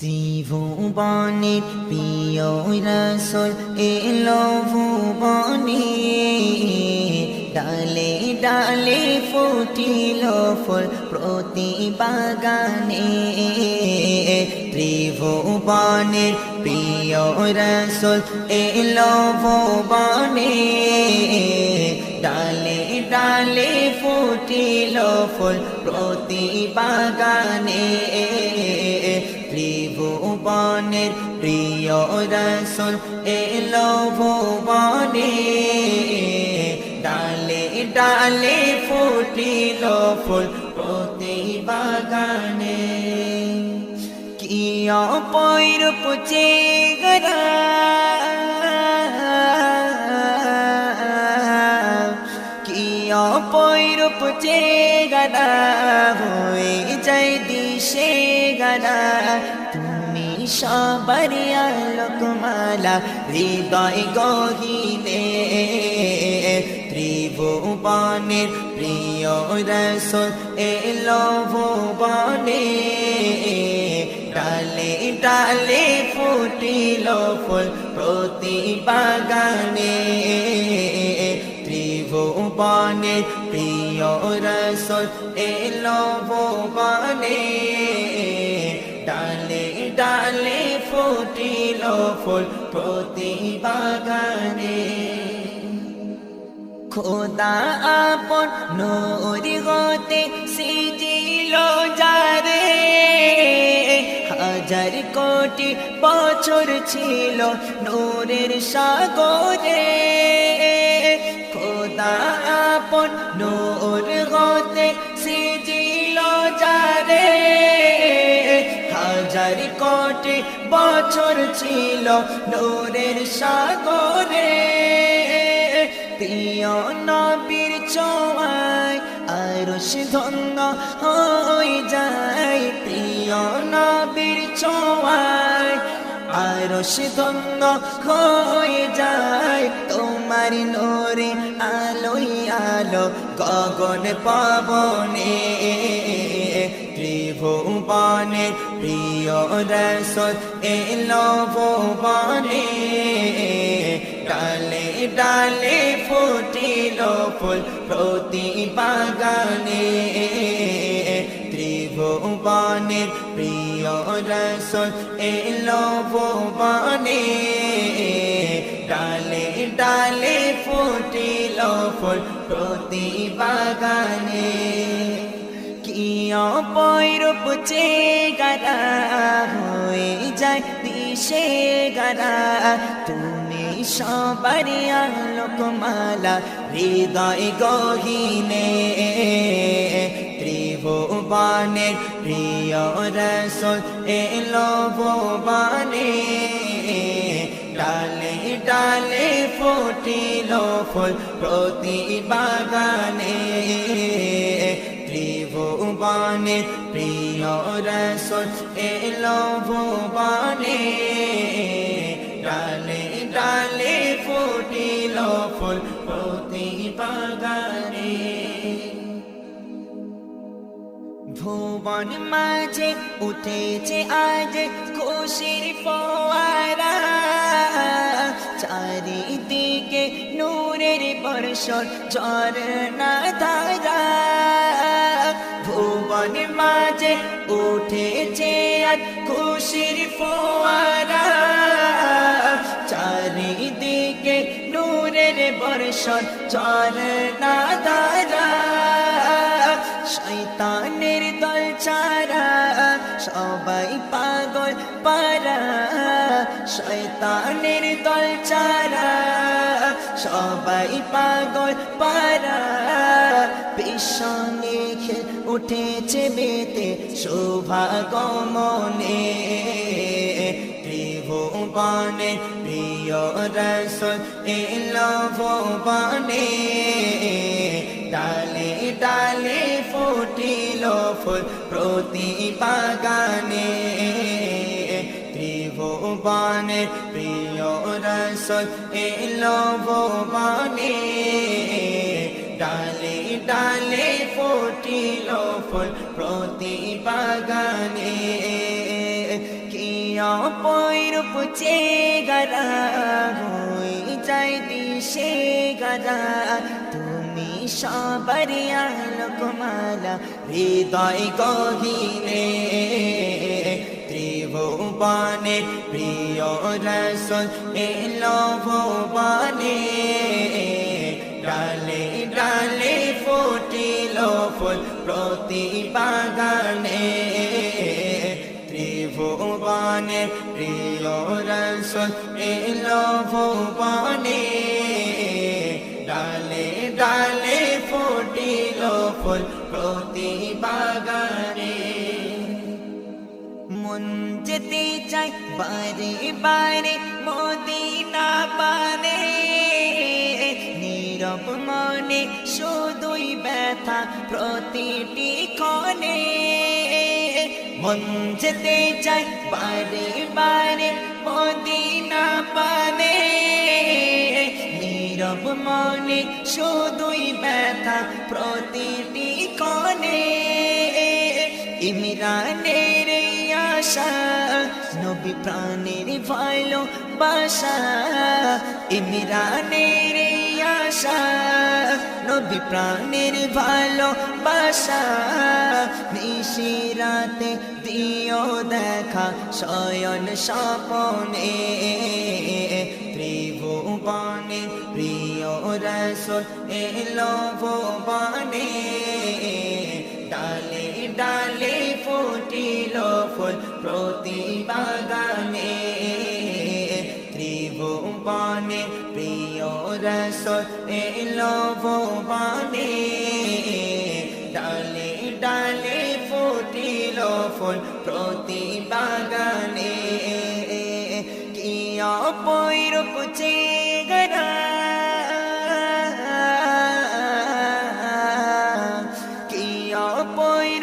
ত্রিভুবনের প্রিয় রাসূল এলো ভুবনে, ডালে ডালে ফুটিল ফুল প্রতি বাগানে। ত্রিভুবনের প্রিয় রাসূল এলো ভুবনে, ডালে ডালে ফুটিল ফুল প্রতি বাগানে। ত্রিভুবনের প্রিয় রাসূল এলো ভুবনে, ডালে ডালে ফুটিল ফুল প্রতি বাগানে। কি অপরূপ চেহারা, কি অপরূপ চেহারা, হয়ে যায় দিশে গারা। তুমি সবার আলোকমালা হৃদয় গহীনে। ত্রিভুবনের প্রিয় রাসূল এলো ভুবনে, ডালে ডালে ফুটিল ফুল প্রতি বাগানে। ত্রিভুবনের প্রিয় রাসূল এলো ভুবনে, ডালে ডালে ফুটিল ফুল প্রতি বাগানে। খোদা আপন নূর হতে সিজিল যারে, হাজার কোটি বছর ছিল নূরের সাগরে। খোদা আপন নূর হতে সিজিল যারে, হাজার কোটি বছর ছিল নূরের সাগরে। প্রিয় নবীর ছোঁয়ায় আরশ ধন্য হয়ে যায়। প্রিয় নবীর ছোঁয়ায় আরশ ধন্য হয়ে যায়। তোমার নূরে আলোয় আলো গগন পাবনে। ত্রিভুবনের প্রিয় রাসূল এলো ভুবনে, ডালে ডালে ফুটিল ফুল প্রতি বাগানে। ত্রিভুবনের প্রিয় রাসূল এলো ভুবনে, ডালে ডালে ফুটিল ফুল প্রতি বাগানে। কি অপরূপ চেহারা, হয়ে যায় দিশে গারা। তুমি সবার আলোকমালা হৃদয় গহীনে। ত্রিভুবনের প্রিয় রাসূল এলো ভুবনে, ডালে ডালে ফুটিল ফুল প্রতি বাগানে। ত্রিভুবনের প্রিয় রাসূল এলো ভুবনে, ডালে ডালে ফুটিল ফুল প্রতি বাগানে। ভুবন মাঝে উঠেছে আজ খুশির ফোয়ারা, চারিদিকে নূরের বর্ষণ ঝরনা ধারা। ভুবন মাঝে উঠেছে আজ খুশির ফোয়ারা, চারিদিকে নূরের বর্ষণ ঝরনা ধারা। শয়তানের দল ছাড়া সবাই পাগল পারা, শয়তানের দল ছাড়া সবাই পাগল পারা। পিছনে উঠেছে বেতে শোভা গমনে। ত্রিভুবনের প্রিয় রাসূল এলো ভুবনে, ডালে ডালে ফুটিল ফুল প্রতি বাগানে। ত্রিভুবনের প্রিয় রাসূল এলো ভুবনে, ডালে ডালে ফুটিল ফুল প্রতি বাগানে। কি রূপ চেহারা হয়ে যায় দিশে হারা তুমি সবার আলোকমালা হৃদয় গহীনে ত্রিভুবনে প্রিয় রাসূল এলো ভুবনে ডালে ডালে ফুটিল ফুল প্রতি বাগানে ত্রিভুবনে প্রিয় রাসূল এলো ভুবনে ডালে ডালে ফুটিল ফুল প্রতি বাগানে মন যেতে চাই বারে বারে মদিনা পানে নীরব মনে শুধুই ব্যথা প্রতিটি ক্ষণে মন যেতে চাই বারে বারে মদিনা পানে নীরব মনে শুধুই ব্যথা প্রতিটি ক্ষণে ইমরানের আশা নবী প্রাণের ভালোবাসা ইমরানের আশা নবী প্রাণের ভালোবাসা নিশি রাতে দিও দেখা শয়ন স্বপনে ত্রিভুবনে প্রিয় রাসূল এলো ভুবনে ডালে ডালে ফুটিল ফুল প্রতি বাগানে ত্রিভুবনে প্রিয় রাসূল এলো ভুবনে ডালে ডালে ফুটিল ফুল প্রতি বাগানে কি অপরূপ চেহারা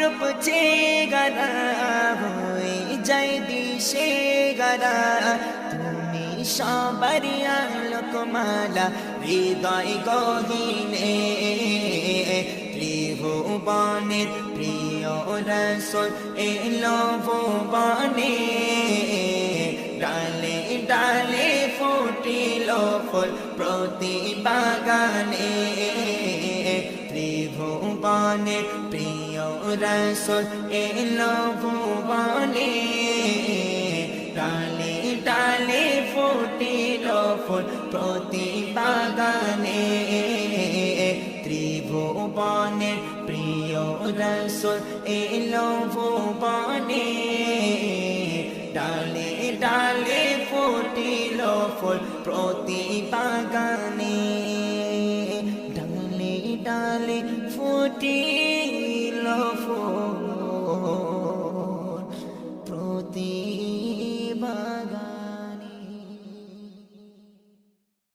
রূপ চেহারা হয়ে যায় দিশে হারা তুমি সবার আলোকমালা হৃদয় গহীনে ত্রিভুবনের প্রিয় রাসূল এলো ভুবনে ডালে ডালে ফুটিল ফুল প্রতি বাগানে ত্রিভুবনের প্রিয় রাসূল এলো ভুবনে ডালে ডালে ফুটিল ফুল প্রতি বাগানে ত্রিভুবনের প্রিয় রাসূল এলো ভুবনে ডালে ডালে ফুটিল ফুল প্রতি বাগানে ডালে ডালে ফুটিল ফুল